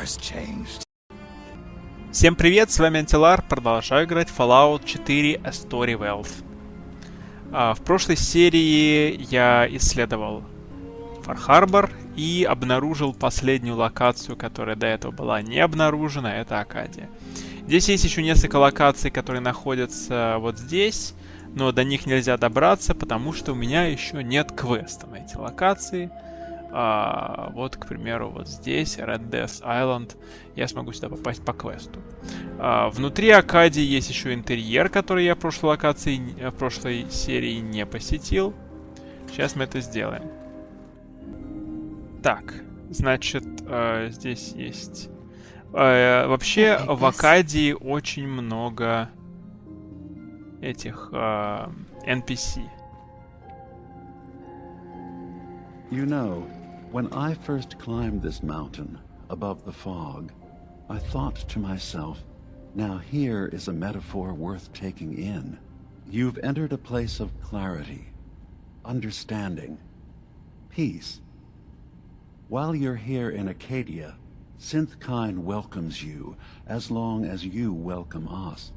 has changed. Всем привет, с вами Антилар, продолжаю играть в Fallout 4 StoryWealth. В прошлой серии я исследовал Фар-Харбор и обнаружил последнюю локацию, которая до этого была не обнаружена, это Акадия. Здесь есть еще несколько локаций, которые находятся вот здесь, но до них нельзя добраться, потому что у меня еще нет квеста на эти локации. Вот, к примеру, вот здесь, Red Death Island, я смогу сюда попасть по квесту. Внутри Акадии есть еще интерьер, который я в прошлой серии не посетил. Сейчас мы это сделаем. Так, значит, здесь есть... Вообще, в Акадии очень много этих NPC. You know, when I first climbed this mountain above the fog, I thought to myself, now here is a metaphor worth taking in. You've entered a place of clarity, understanding, peace. While you're here in Acadia, Synthkind welcomes you as long as you welcome us.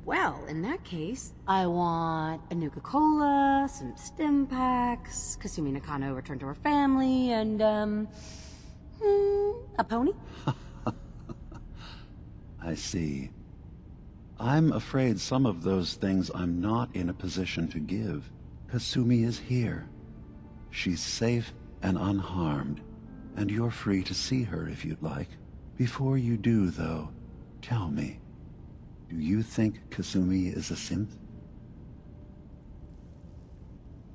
Well, in that case, I want a Nuka-Cola, some stim packs, Kasumi Nakano returned to her family, and, a pony? I see. I'm afraid some of those things I'm not in a position to give. Kasumi is here. She's safe and unharmed, and you're free to see her if you'd like. Before you do, though, tell me, do you think Kasumi is a synth?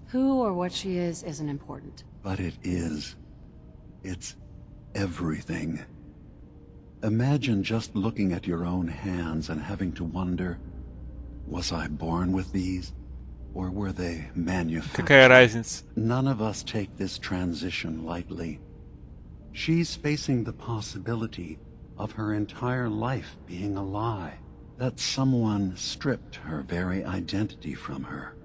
Who or what she is isn't important. But it is. It's everything. Imagine just looking at your own hands and having to wonder, was I born with these? Or were they manufactured? Какая разница? None of us take this transition lightly. She's facing the possibility of her entire life being a lie. That someone stripped her very identity from her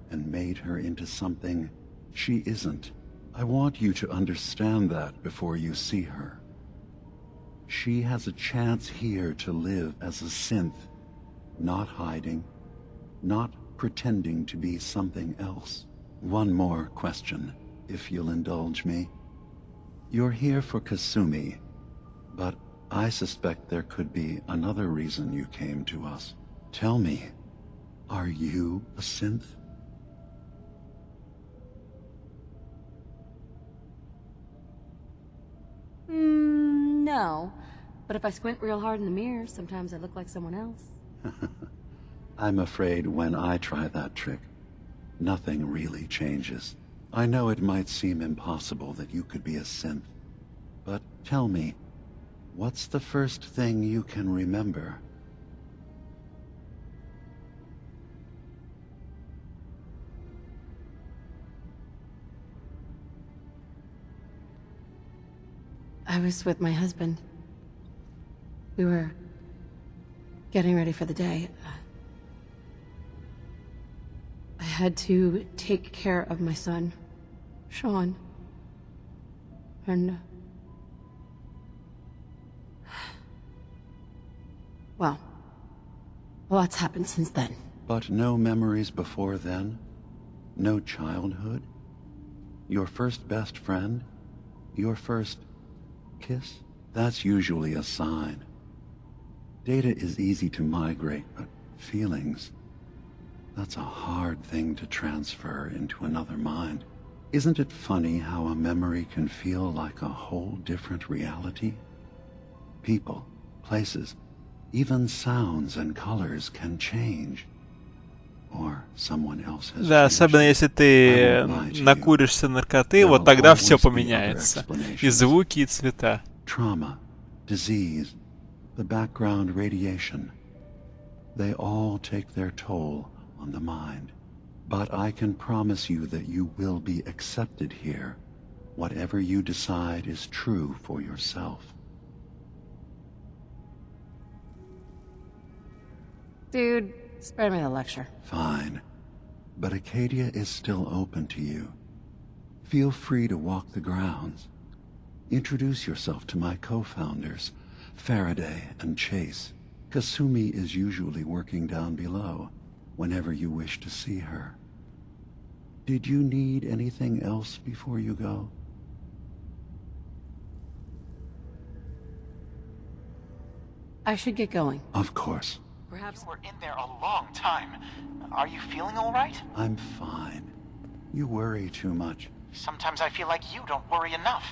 and made her into something she isn't. I want you to understand that before you see her. She has a chance here to live as a synth, not hiding, not pretending to be something else. One more question, if you'll indulge me. You're here for Kasumi, but I suspect there could be another reason you came to us. Tell me, are you a synth? No. But if I squint real hard in the mirror, sometimes I look like someone else. I'm afraid when I try that trick, nothing really changes. I know it might seem impossible that you could be a synth, but tell me, what's the first thing you can remember? I was with my husband. We were getting ready for the day. I had to take care of my son, Sean. And... well, a lot's happened since then. But no memories before then? No childhood? Your first best friend? Your first kiss? That's usually a sign. Data is easy to migrate, but feelings, that's a hard thing to transfer into another mind. Isn't it funny how a memory can feel like a whole different reality? People, places, even sounds and colors can change. Or someone else has Да, changed. особенно если ты накуришься наркоты, вот тогда все поменяется. И звуки, и цвета. Trauma, disease, the background radiation, they all take their toll on the mind. But I can promise you that you will be accepted here. Whatever you decide is true for yourself. Dude, Spare me the lecture. Fine. But Acadia is still open to you. Feel free to walk the grounds. Introduce yourself to my co-founders, Faraday and Chase. Kasumi is usually working down below, whenever you wish to see her. Did you need anything else before you go? I should get going. Of course. Perhaps you were in there a long time. Are you feeling all right? I'm fine. You worry too much. Sometimes I feel like you don't worry enough.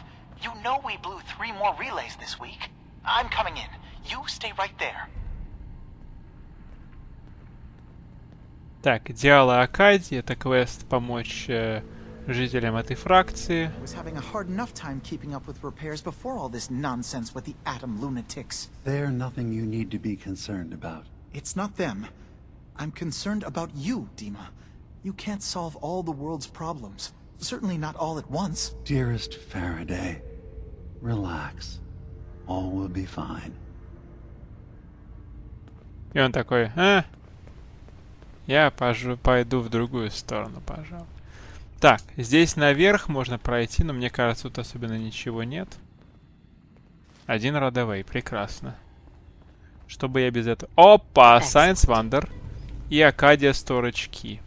You know we blew 3 more relays this week. I'm coming in. You stay right there. Так, идеалы Акадии. Это квест помочь жителям этой фракции. I was having a hard enough time keeping up with repairs before all this nonsense with the atom lunatics. They're nothing you need to be concerned about. It's not them. I'm concerned about you, Dima. You can't solve all the world's problems. Certainly not all at once. Dearest Faraday, relax. All will be fine. И он такой, я пойду в другую сторону, пожалуй. Так, здесь наверх можно пройти, но мне кажется, тут особенно ничего нет. Один родовей, прекрасно. Что бы я без этого... Опа! Science Wonder и Акадия Storage Key,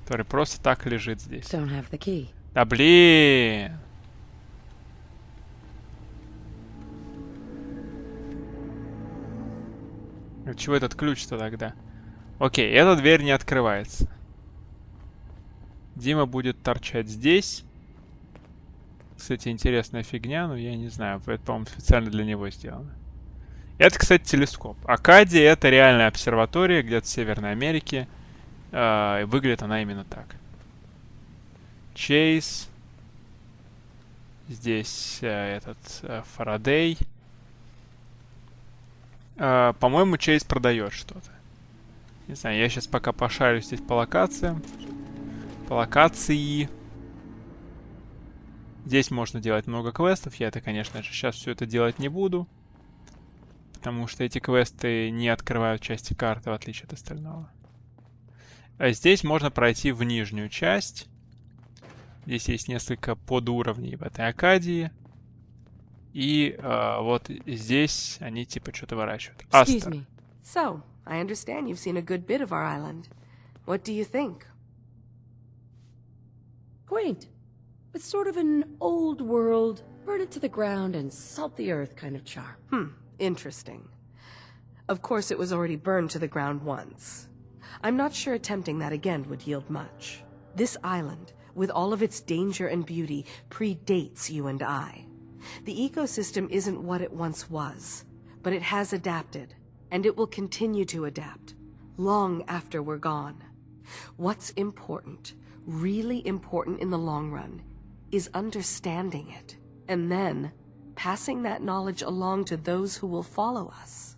который просто так лежит здесь. Да блин! От чего этот ключ-то тогда? Окей, эта дверь не открывается. Дима будет торчать здесь. Кстати, интересная фигня, но я не знаю. Это, по-моему, специально для него сделано. Это, кстати, телескоп. Акадия — это реальная обсерватория где-то в Северной Америке. Выглядит она именно так. Чейз. Здесь этот Фарадей. По-моему, Чейз продает что-то. Не знаю, я сейчас пока пошарю здесь по локациям. По локации. Здесь можно делать много квестов. Я это, конечно же, сейчас все это делать не буду. Потому что эти квесты не открывают части карты, в отличие от остального. А здесь можно пройти в нижнюю часть. Здесь есть несколько подуровней в этой Акадии. И вот здесь они типа что-то выращивают. Excuse me. So, I understand you've seen a good bit of our island. What do you think? Quaint. With sort of an old world, burn it to the ground and salt the earth kind of charm. Interesting. Of course, it was already burned to the ground once. I'm not sure attempting that again would yield much. This island, with all of its danger and beauty, predates you and I. The ecosystem isn't what it once was, but it has adapted, and it will continue to adapt, long after we're gone. What's important, really important in the long run, is understanding it, and then passing that knowledge along to those who will follow us.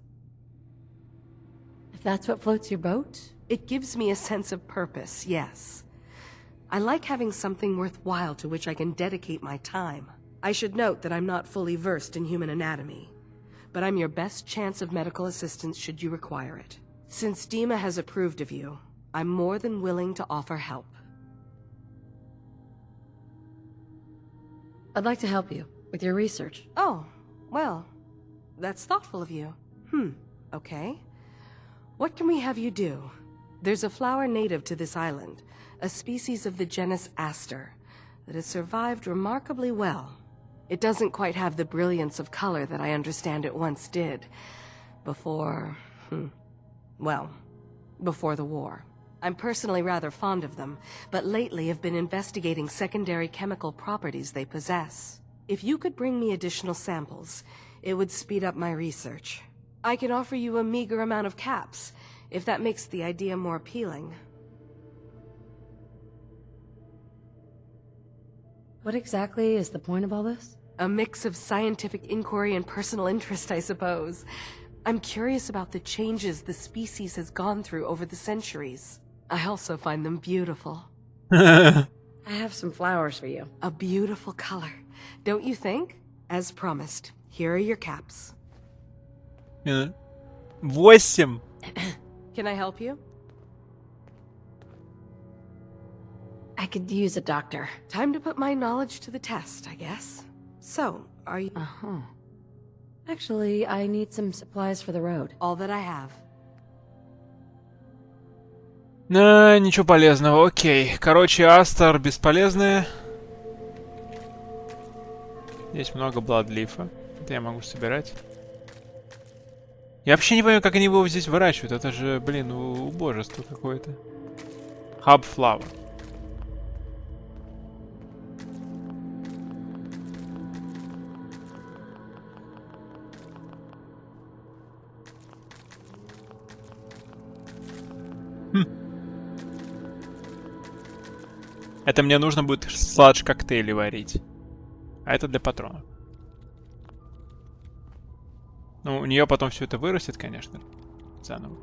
If that's what floats your boat? It gives me a sense of purpose, yes. I like having something worthwhile to which I can dedicate my time. I should note that I'm not fully versed in human anatomy, but I'm your best chance of medical assistance should you require it. Since Dima has approved of you, I'm more than willing to offer help. I'd like to help you with your research. Oh, well, that's thoughtful of you. Okay. What can we have you do? There's a flower native to this island, a species of the genus Aster, that has survived remarkably well. It doesn't quite have the brilliance of color that I understand it once did. Before the war. I'm personally rather fond of them, but lately have been investigating secondary chemical properties they possess. If you could bring me additional samples, it would speed up my research. I can offer you a meager amount of caps, if that makes the idea more appealing. What exactly is the point of all this? A mix of scientific inquiry and personal interest, I suppose. I'm curious about the changes the species has gone through over the centuries. I also find them beautiful. I have some flowers for you. A beautiful color, don't you think? As promised, here are your caps. 8. Can I help you? could use a doctor. Time to put my knowledge to the test, I guess. So, are you... Uh-huh. Actually, I need some supplies for the road. All that I have. Ничего полезного, окей. Короче, Астер бесполезная. Здесь много бладлифа. Это я могу собирать. Я вообще не понимаю, как они его здесь выращивают. Это же, блин, убожество какое-то. Hub flower. Это мне нужно будет сладж-коктейли варить. А это для патронов. Ну, у нее потом все это вырастет, конечно. Заново.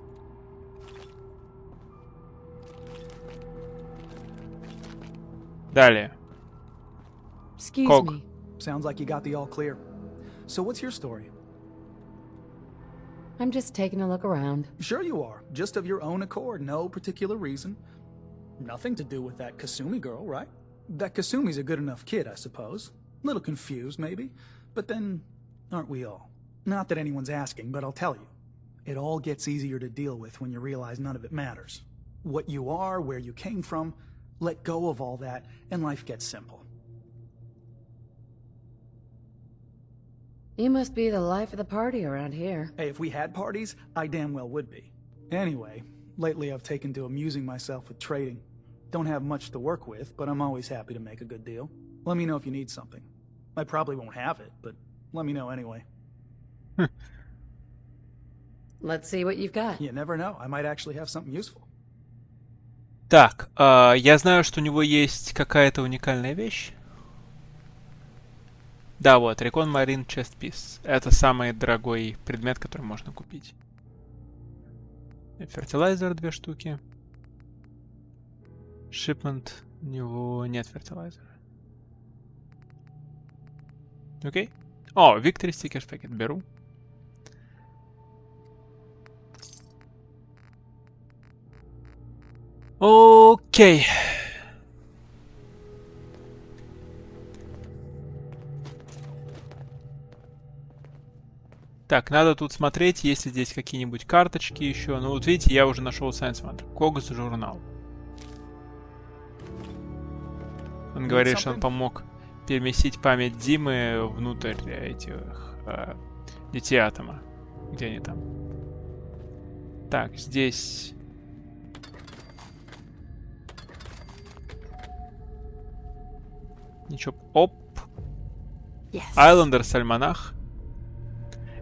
Далее. Excuse Кок. me. Sounds like you got the all clear. So what's your story? I'm just taking a look around. Sure you are. Just of your own accord. No particular reason. Nothing to do with that Kasumi girl, right? That Kasumi's a good enough kid, I suppose. Little confused, maybe. But then, aren't we all? Not that anyone's asking, but I'll tell you. It all gets easier to deal with when you realize none of it matters. What you are, where you came from, let go of all that, and life gets simple. You must be the life of the party around here. Hey, if we had parties, I damn well would be. Anyway, lately I've taken to amusing myself with trading. Don't have much to work with, but I'm always happy to make a good deal. Let me know if you need something. I probably won't have it, but let me know anyway. Let's see what you've got. You never know, I might actually have something useful. Так, я знаю, что у него есть какая-то уникальная вещь. Да, вот, Recon Marine Chest Piece. Это самый дорогой предмет, который можно купить. Фертилайзер 2 штуки. Shipment. У него нет фертилайзера. Окей. О, Victory Stickers Packet беру. Окей. Так, надо тут смотреть, есть ли здесь какие-нибудь карточки еще. Ну вот видите, я уже нашел Science Matter. Когос журнал. Он говорит, что он помог переместить память Димы внутрь этих детей атома. Где они там? Так, здесь... Ничего. Оп. Yes. Айлендерс альманах.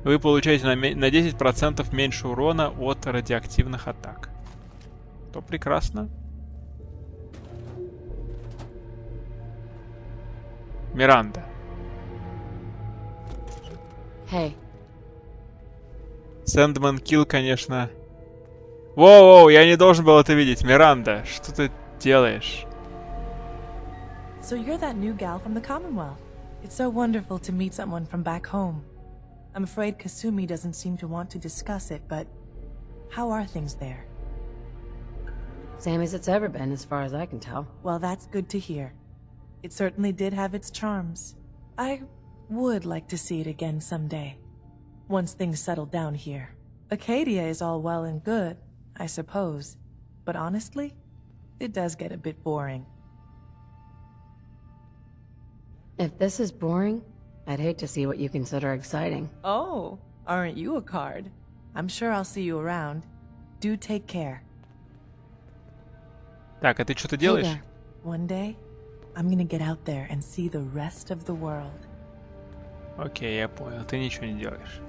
Вы получаете на 10% меньше урона от радиоактивных атак. То прекрасно. Миранда. Hey. Сэндман Килл, конечно. Воу-воу, я не должен был это видеть. Миранда, что ты делаешь? So you're that new gal from the Commonwealth. It's so wonderful to meet someone from back home. I'm afraid Kasumi doesn't seem to want to discuss it, but how are things there? Same as it's ever been, as far as I can tell. Well, that's good to hear. It certainly did have its charms. I would like to see it again someday, once things settle down here. Acadia is all well and good, I suppose, but honestly, it does get a bit boring. If this is boring, I'd hate to see what you consider exciting. Oh, aren't you a card? I'm sure I'll see you around. Do take care. Так, а ты что-то Hey делаешь? there. One day, I'm gonna get out there and see the rest of the world. Окей, я понял. Ты ничего не делаешь.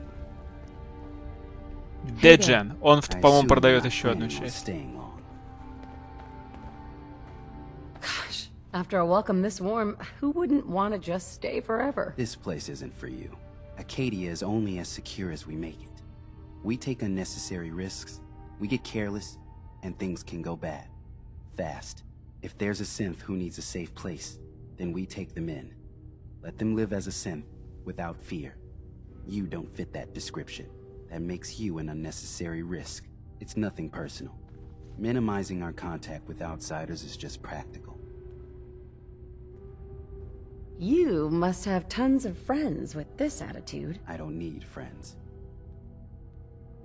Hey Деджен. Он, I по-моему, assume продает you're not еще одну planning on часть. staying long. Gosh, after a welcome this warm, who wouldn't want to just stay forever? This place isn't for you. Acadia is only as secure as we make it. We take unnecessary risks, we get careless, and things can go bad. Fast. If there's a synth who needs a safe place, then we take them in. Let them live as a synth, without fear. You don't fit that description. That makes you an unnecessary risk. It's nothing personal. Minimizing our contact with outsiders is just practical. You must have tons of friends with this attitude. I don't need friends.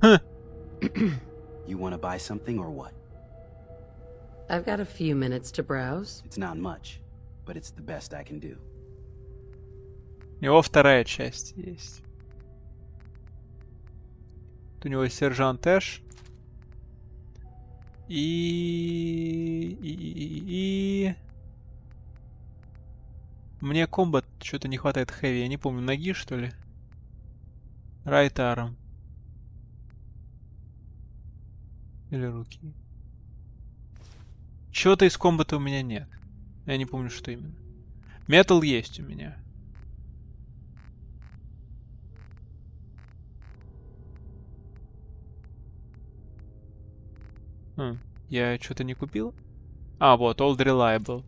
Huh. You want to buy something or what? I've got a few minutes to browse. It's not much, but it's the best I can do. У него вторая часть есть. Тут у него сержант Эш. И... Мне комбат что-то не хватает хэви. Я не помню, ноги что ли? Right arm. Или руки. Чего-то из комбата у меня нет. Я не помню, что именно. Метал есть у меня. Я что-то не купил? А, вот, Old Reliable.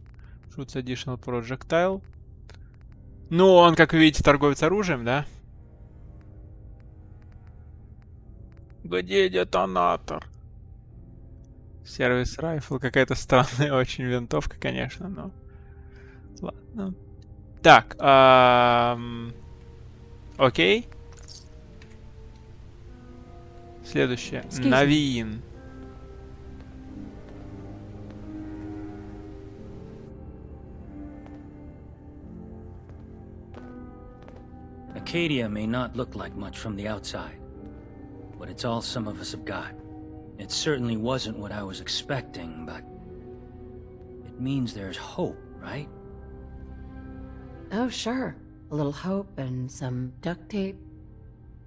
Shoots additional projectile. Ну, он, как вы видите, торговец оружием, да? Где детонатор? Сервис райфл. Какая-то странная очень винтовка, конечно, но... Ладно. Так, окей. Следующее. Новин. Acadia may not look like much from the outside, but it's all some of us have got. It certainly wasn't what I was expecting, but it means there's hope, right? Oh, sure. A little hope and some duct tape,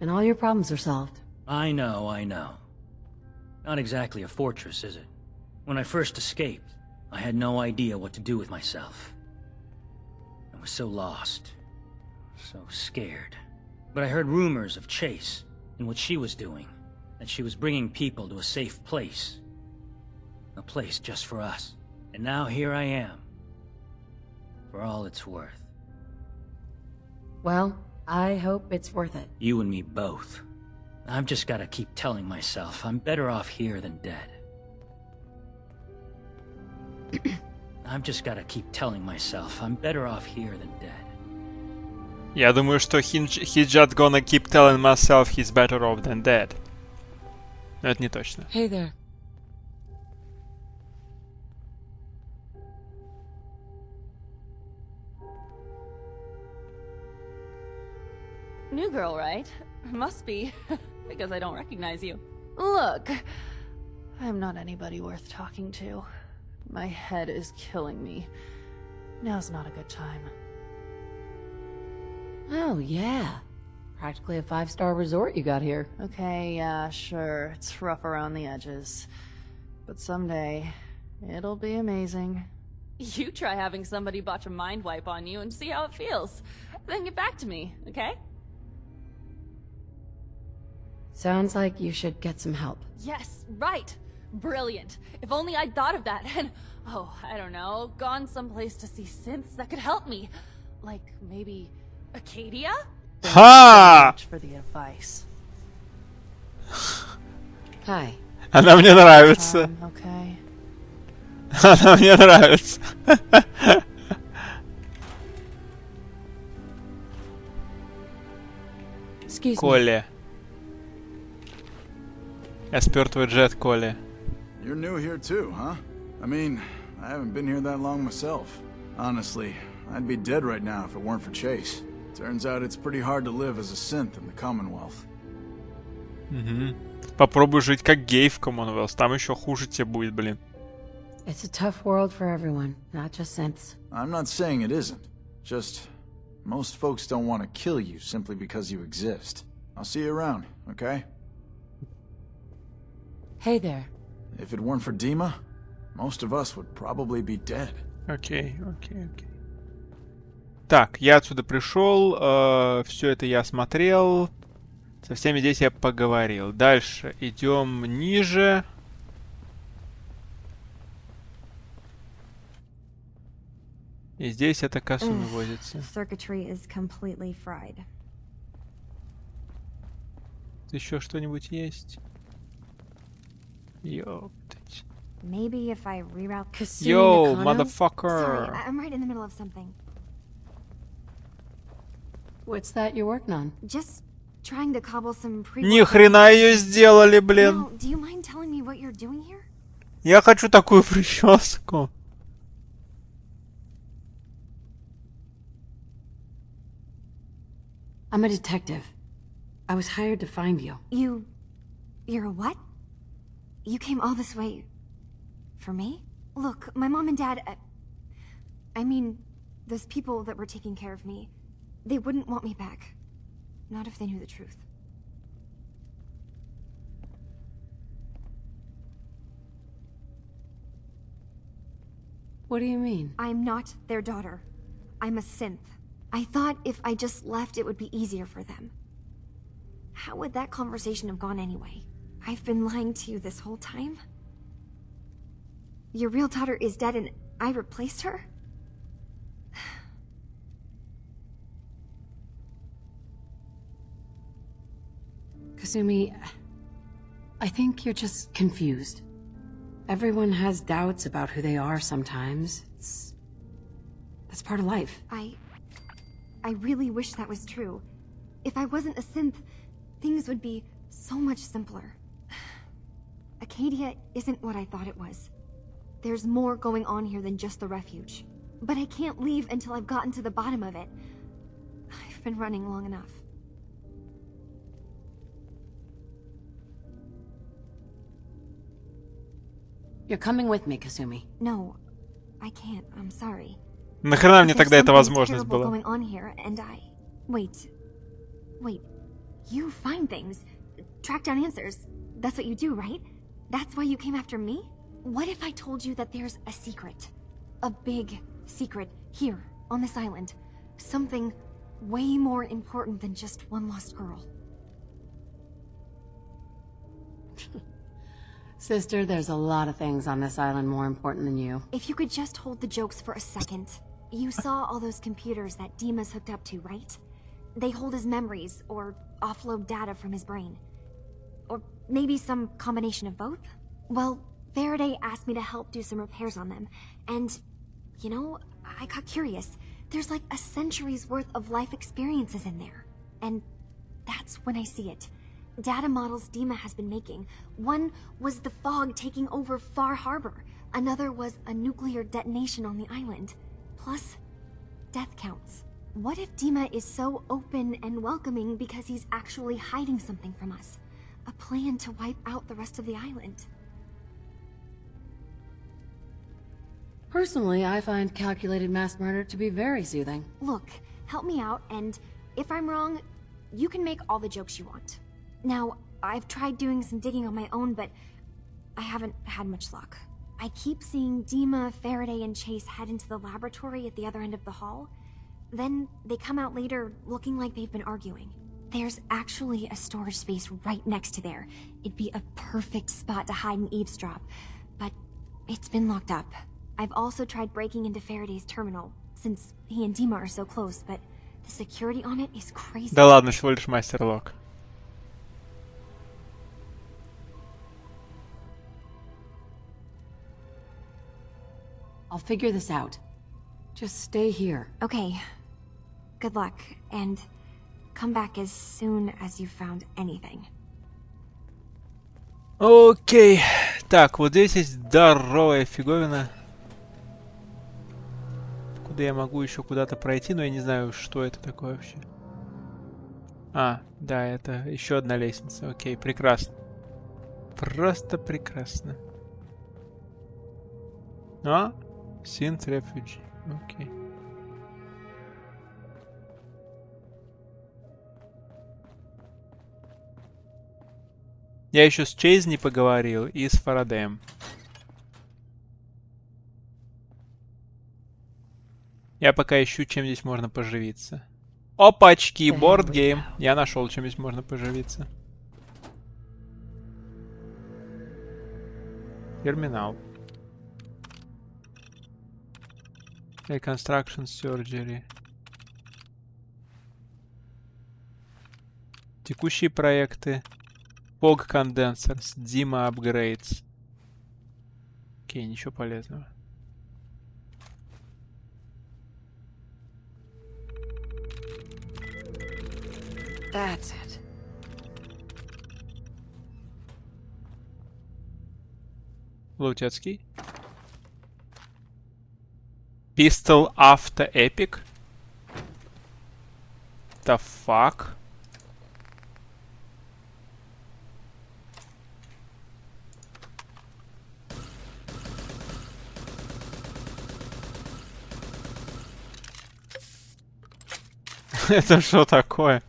and all your problems are solved. I know, I know. Not exactly a fortress, is it? When I first escaped, I had no idea what to do with myself. I was so lost. So scared. But I heard rumors of Chase and what she was doing. That she was bringing people to a safe place. A place just for us. And now here I am. For all it's worth. Well, I hope it's worth it. You and me both. I've just gotta keep telling myself I'm better off here than dead. I've just gotta keep telling myself I'm better off here than dead. Я думаю, что he's just gonna keep telling myself he's better off than dead. Но это не точно. Hey there. New girl, right? Must be, because I don't recognize you. Look, I'm not anybody worth talking to. My head is killing me. Now's not a good time. Oh, yeah. Practically a 5-star resort you got here. Okay, yeah, sure. It's rough around the edges. But someday, it'll be amazing. You try having somebody botch a mind wipe on you and see how it feels. Then get back to me, okay? Sounds like you should get some help. Yes, right! Brilliant. If only I'd thought of that and, oh, I don't know, gone someplace to see synths that could help me. Like, maybe Acadia? Ха! Much for the advice. Hi. Она мне нравится. Okay. Она мне нравится. Excuse me. Коля. Я спер твой джет, Коля. You're new here too, huh? I mean, I haven't been here that long myself. Honestly, I'd be dead right now if it weren't for Chase. Turns out it's pretty hard to live as a synth in the Commonwealth. Попробуй жить как гей в Commonwealth. Там еще хуже тебе будет, блин. It's a tough world for everyone, not just synths. I'm not saying it isn't. Just, most folks don't want to kill you simply because you exist. I'll see you around, okay? Hey there. If it weren't for Dima, most of us would probably be dead. Окей. Так, я отсюда пришел, все это я смотрел, со всеми здесь я поговорил. Дальше идем ниже. И здесь это Касуми возится. Circuitry is completely fried. Еще что-нибудь есть? Ёптать. Maybe if I reroute Yo, Sorry, motherfucker! I'm right in the middle of something. What's that you're working on? Just trying to cobble some pre. Ни хрена ее сделали, блин. Now, do you mind telling me what you're doing here? Я хочу такую прическу. I'm a detective. I was hired to find you. You're a what? You came all this way for me? Look, my mom and dad, I mean, those people that were taking care of me, they wouldn't want me back. Not if they knew the truth. What do you mean? I'm not their daughter. I'm a synth. I thought if I just left, it would be easier for them. How would that conversation have gone anyway? I've been lying to you this whole time? Your real daughter is dead and I replaced her? Kasumi, I think you're just confused. Everyone has doubts about who they are sometimes. That's part of life. I really wish that was true. If I wasn't a synth, things would be so much simpler. Acadia isn't what I thought it was. There's more going on here than just the refuge. But I can't leave until I've gotten to the bottom of it. I've been running long enough. You're coming with me, Kasumi. No, I can't. I'm sorry. Нахрена мне There's тогда эта something возможность terrible была? going on here, and Wait. You find things, track down answers. That's what you do, right? That's why you came after me? What if I told you that there's a secret? A big secret here, on this island. Something way more important than just one lost girl. Sister, there's a lot of things on this island more important than you. If you could just hold the jokes for a second. You saw all those computers that Dima's hooked up to, right? They hold his memories, or offload data from his brain. Or maybe some combination of both? Well, Faraday asked me to help do some repairs on them. And, you know, I got curious. There's like a century's worth of life experiences in there. And that's when I see it. Data models Dima has been making. One was the fog taking over Far Harbor. Another was a nuclear detonation on the island. Plus, death counts. What if Dima is so open and welcoming because he's actually hiding something from us? A plan to wipe out the rest of the island. Personally, I find calculated mass murder to be very soothing. Look, help me out, and if I'm wrong, you can make all the jokes you want. Now, I've tried doing some digging on my own, but I haven't had much luck. I keep seeing Dima, Faraday, and Chase head into the laboratory at the other end of the hall. Then they come out later looking like they've been arguing. There's actually a storage space right next to there. It'd be a perfect spot to hide and eavesdrop, but it's been locked up. I've also tried breaking into Faraday's terminal, since he and Dima are so close, but the security on it is crazy. Да ладно, всего лишь мастер-лок. I'll figure this out. Just stay here. Okay. Good luck, and come back as soon as you've found anything. Окей. Так, вот здесь есть здоровая фиговина. Куда я могу еще куда-то пройти, но я не знаю, что это такое вообще. А, да, это еще одна лестница. Окей, прекрасно. Просто прекрасно. А? Synth Refugee. Окей. Я еще с Чейз не поговорил и с Фарадеем. Я пока ищу, чем здесь можно поживиться. Опачки, бордгейм. Я нашел, чем здесь можно поживиться. Терминал. Reconstruction Surgery. Текущие проекты. Fog Condensers. Dima Upgrades. Окей, ничего полезного. That's it. Лутецкий. Pistol After Epic. The fuck? Это что такое?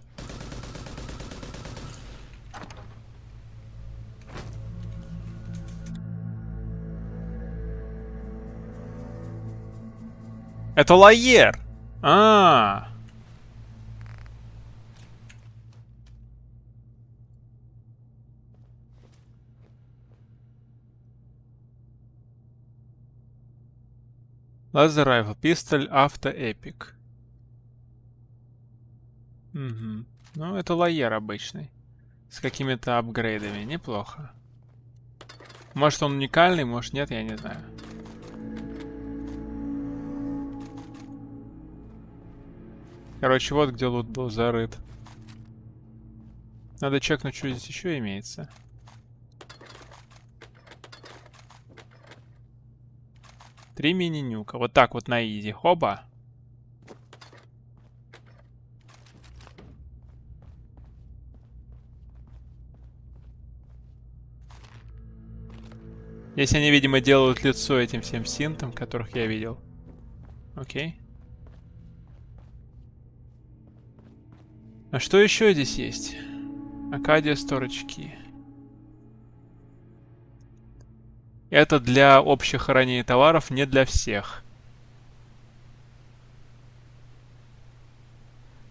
Это лоер! А-а-а. Laser Rifle, Pistol After Epic. Угу. Ну, это лоер обычный. С какими-то апгрейдами. Неплохо. Может, он уникальный, может, нет, я не знаю. Короче, вот где лут был зарыт. Надо чекнуть, что здесь еще имеется. Три мини-нюка. Вот так вот на изи. Хоба. Здесь они, видимо, делают лицо этим всем синтам, которых я видел. Окей. А что еще здесь есть? Акадия Storage. Это для общих хранений товаров, не для всех.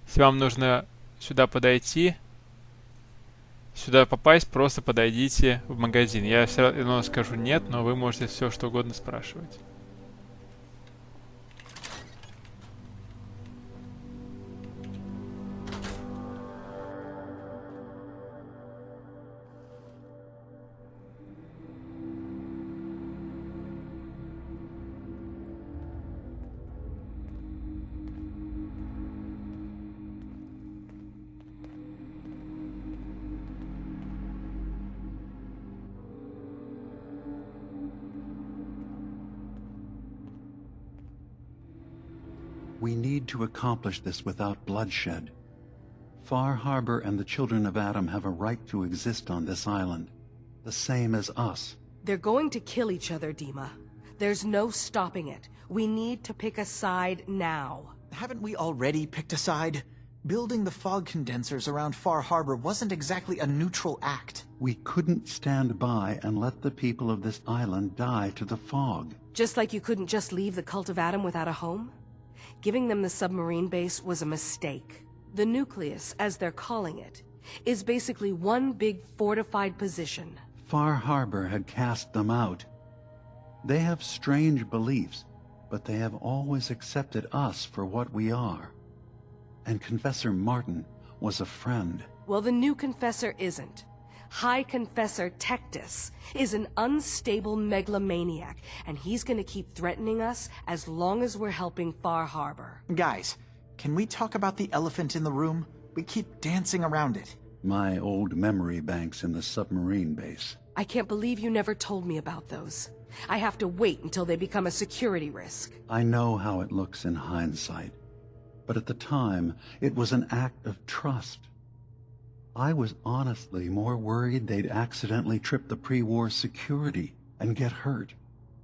Если вам нужно сюда подойти, сюда попасть, просто подойдите в магазин. Я все равно скажу нет, но вы можете все что угодно спрашивать. We need to accomplish this without bloodshed. Far Harbor and the children of Adam have a right to exist on this island, the same as us. They're going to kill each other, Dima. There's no stopping it. We need to pick a side now. Haven't we already picked a side? Building the fog condensers around Far Harbor wasn't exactly a neutral act. We couldn't stand by and let the people of this island die to the fog. Just like you couldn't just leave the Cult of Adam without a home? Giving them the submarine base was a mistake. The nucleus, as they're calling it, is basically one big fortified position. Far Harbor had cast them out. They have strange beliefs, but they have always accepted us for what we are. And Confessor Martin was a friend. Well, the new Confessor isn't. High Confessor Tectus is an unstable megalomaniac, and he's gonna keep threatening us as long as we're helping Far Harbor. Guys, can we talk about the elephant in the room? We keep dancing around it. My old memory banks in the submarine base. I can't believe you never told me about those. I have to wait until they become a security risk. I know how it looks in hindsight, but at the time, it was an act of trust. I was honestly more worried they'd accidentally trip the pre-war security and get hurt,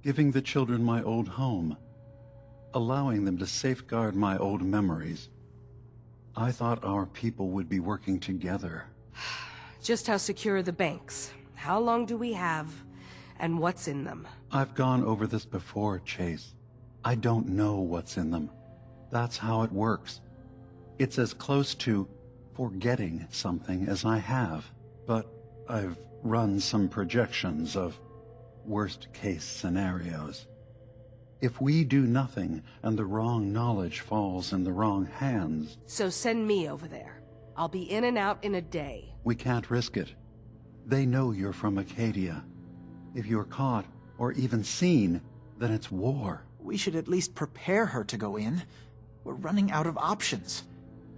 giving the children my old home, allowing them to safeguard my old memories. I thought our people would be working together. Just how secure are the banks? How long do we have? And what's in them? I've gone over this before, Chase. I don't know what's in them. That's how it works. It's as close to forgetting something as I have, but I've run some projections of worst-case scenarios. If we do nothing and the wrong knowledge falls in the wrong hands... So send me over there. I'll be in and out in a day. We can't risk it. They know you're from Acadia. If you're caught, or even seen, then it's war. We should at least prepare her to go in. We're running out of options.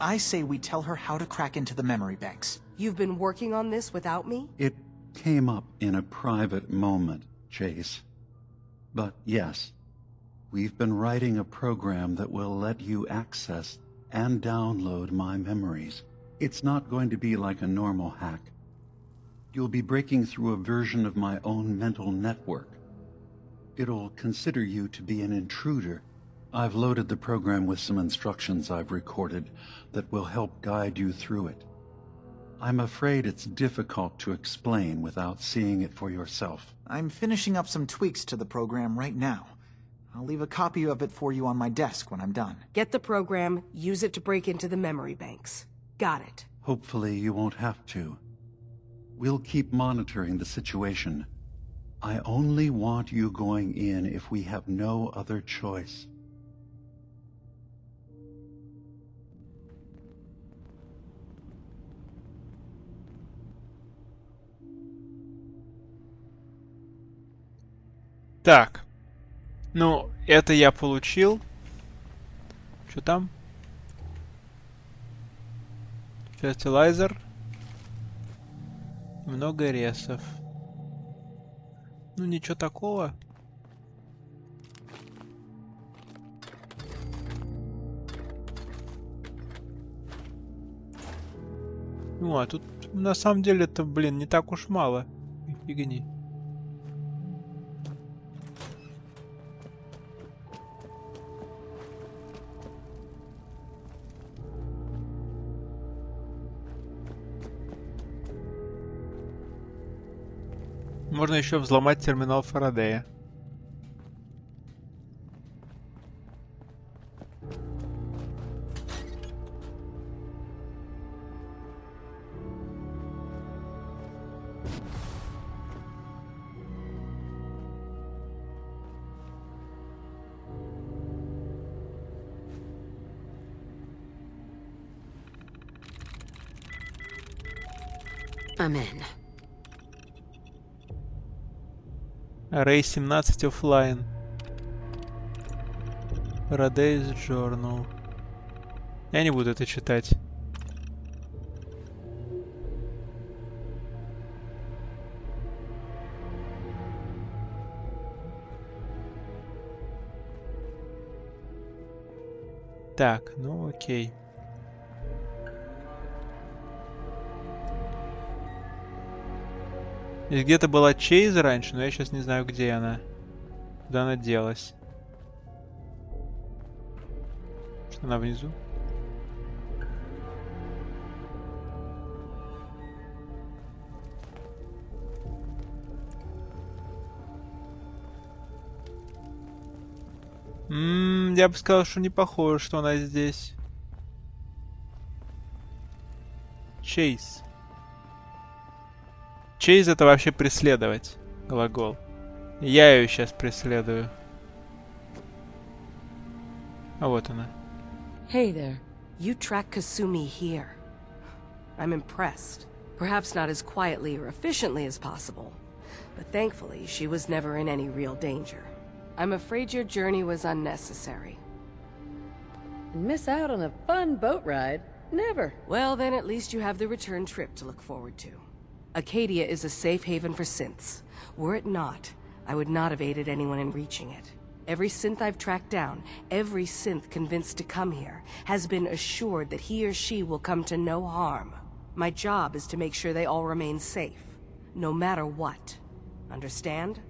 I say we tell her how to crack into the memory banks. You've been working on this without me? It came up in a private moment, Chase. But yes, we've been writing a program that will let you access and download my memories. It's not going to be like a normal hack. You'll be breaking through a version of my own mental network. It'll consider you to be an intruder. I've loaded the program with some instructions I've recorded that will help guide you through it. I'm afraid it's difficult to explain without seeing it for yourself. I'm finishing up some tweaks to the program right now. I'll leave a copy of it for you on my desk when I'm done. Get the program, use it to break into the memory banks. Got it. Hopefully you won't have to. We'll keep monitoring the situation. I only want you going in if we have no other choice. Так. Ну, это я получил. Что там? Фертилайзер. Много ресов. Ну, ничего такого. Ну, а тут на самом деле это, блин, не так уж мало. Фигни. Можно еще взломать терминал Фарадея. I'm in. Array 17 оффлайн. Faraday's Journal. Я не буду это читать. Так, ну окей. Здесь где-то была Чейз раньше, но я сейчас не знаю, где она. Куда она делась. Что она внизу? Я бы сказал, что не похоже, что она здесь. Чейз. Чейз — это вообще преследовать. Глагол. Я ее сейчас преследую. А вот она. Hey there. You track Kasumi here. I'm impressed. Perhaps not as quietly or efficiently as possible, but thankfully she was never in any real danger. I'm afraid your journey was unnecessary. Miss out on a fun boat ride? Never. Well, then at least you have the return trip to look forward to. Acadia is a safe haven for synths. Were it not, I would not have aided anyone in reaching it. Every synth I've tracked down, every synth convinced to come here, has been assured that he or she will come to no harm. My job is to make sure they all remain safe, no matter what. Understand?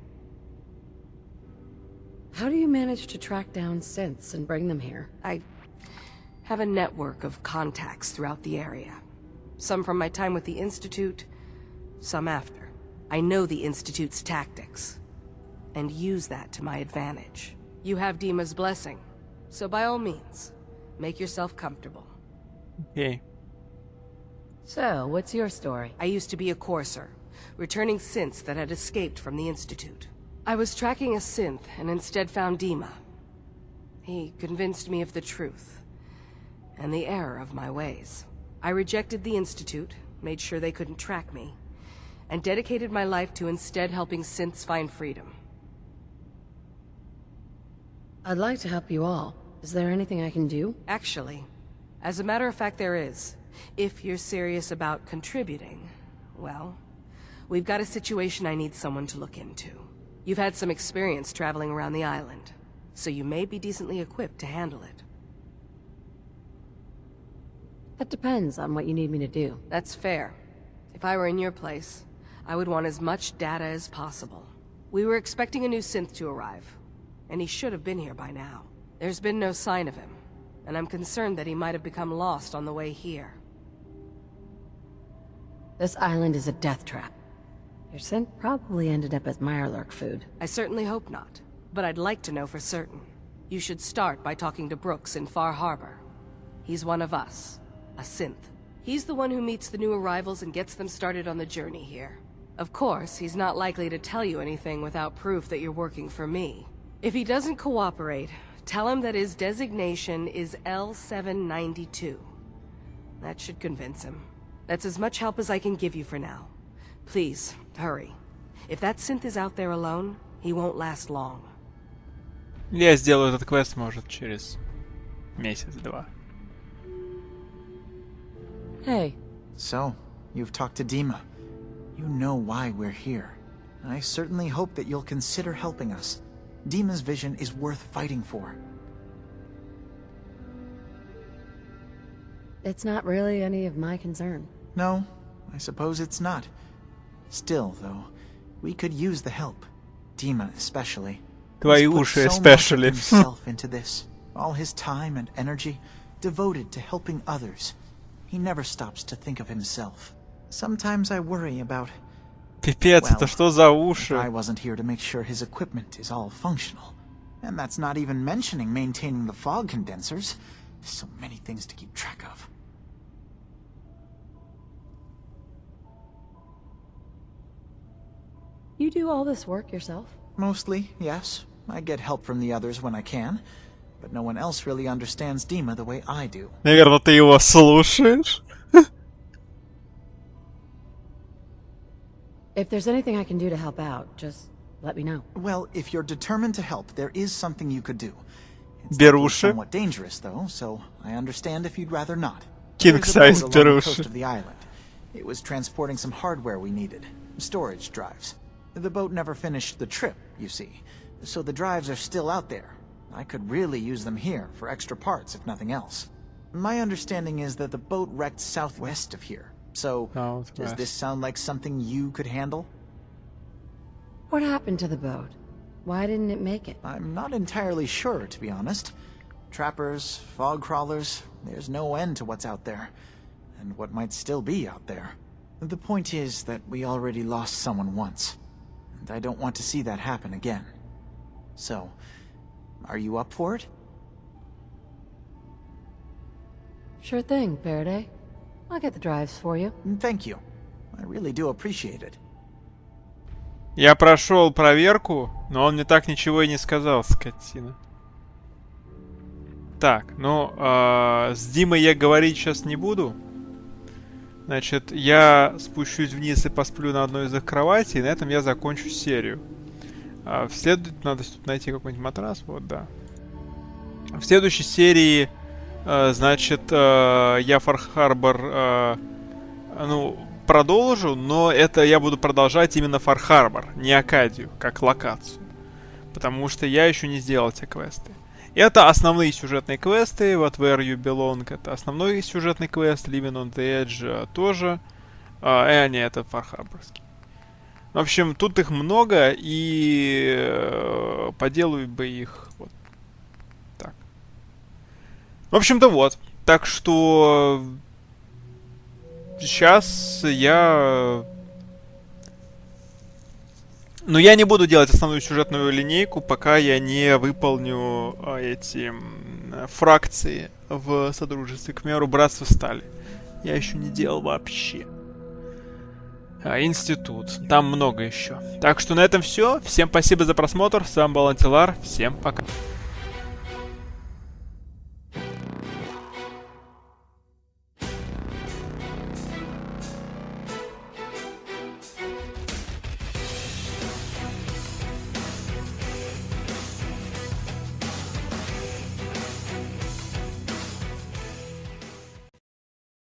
How do you manage to track down synths and bring them here? I have a network of contacts throughout the area. Some from my time with the Institute, some after. I know the Institute's tactics, and use that to my advantage. You have Dima's blessing, so by all means, make yourself comfortable. Okay. So, what's your story? I used to be a courser, returning synths that had escaped from the Institute. I was tracking a synth and instead found Dima. He convinced me of the truth, and the error of my ways. I rejected the Institute, made sure they couldn't track me, and dedicated my life to instead helping synths find freedom. I'd like to help you all. Is there anything I can do? Actually, As a matter of fact, there is. If you're serious about contributing, well, we've got a situation I need someone to look into. You've had some experience traveling around the island, so you may be decently equipped to handle it. That depends on what you need me to do. That's fair. If I were in your place, I would want as much data as possible. We were expecting a new synth to arrive, and he should have been here by now. There's been no sign of him, and I'm concerned that he might have become lost on the way here. This island is a death trap. Your synth probably ended up as Mirelurk food. I certainly hope not, but I'd like to know for certain. You should start by talking to Brooks in Far Harbor. He's one of us, a synth. He's the one who meets the new arrivals and gets them started on the journey here. Of course, he's not likely to tell you anything without proof that you're working for me. If he doesn't cooperate, tell him that his designation is L792. That should convince him. That's as much help as I can give you for now. Please, hurry. If that synth is out there alone, he won't last long. Я сделаю этот квест, может, через месяц-два. Hey. So, you've talked to Dima. You know why we're here. I certainly hope that you'll consider helping us. Dima's vision is worth fighting for. It's not really any of my concern. No, I suppose it's not. Still, though, we could use the help. Dima especially. Твои He's put уши so much of especially. himself into this. All his time and energy devoted to helping others. He never stops to think of himself. Sometimes I worry about... Пипец, это что за уши? I wasn't here to make sure his equipment is all functional. And that's not even mentioning maintaining the fog condensers. So many things to keep track of. You do all this work yourself? Mostly, yes. I get help from the others when I can. But no one else really understands Dima the way I do. Наверное, ты его слушаешь? If there's anything I can do to help out, just let me know. Well, if you're determined to help, there is something you could do. It's Беруши. somewhat dangerous, though, so I understand if you'd rather not. King There's a size boat along the беруши. coast of the island. It was transporting some hardware we needed. Storage drives. The boat never finished the trip, you see. So the drives are still out there. I could really use them here for extra parts, if nothing else. My understanding is that the boat wrecked southwest of here. So, does this sound like something you could handle? What happened to the boat? Why didn't it make it? I'm not entirely sure, to be honest. Trappers, fog crawlers, there's no end to what's out there. And what might still be out there. The point is that we already lost someone once. And I don't want to see that happen again. So, are you up for it? Sure thing, Faraday. I'll get the drives for you. Thank you. I really do appreciate it. Я прошел проверку, но он мне так ничего и не сказал, скотина. Так, ну, с Димой я говорить сейчас не буду. Значит, я спущусь вниз и посплю на одной из их кроватей, и на этом я закончу серию. Надо тут найти какой-нибудь матрас, вот, да. В следующей серии, значит, я Фар-Харбор, продолжу, но это я буду продолжать именно Фар-Харбор, не Акадию, как локацию. Потому что я еще не сделал те квесты. Это основные сюжетные квесты, вот Where You Belong, это основной сюжетный квест, Living on the Edge тоже. Нет, это Фар-Харборский. В общем, тут их много, и поделаю бы их вот так. В общем-то вот. Так что сейчас я... Но я не буду делать основную сюжетную линейку, пока я не выполню эти фракции в Содружестве. К примеру, Братство Стали. Я еще не делал вообще. Институт. Там много еще. Так что на этом все. Всем спасибо за просмотр. С вами был Антилар. Всем пока.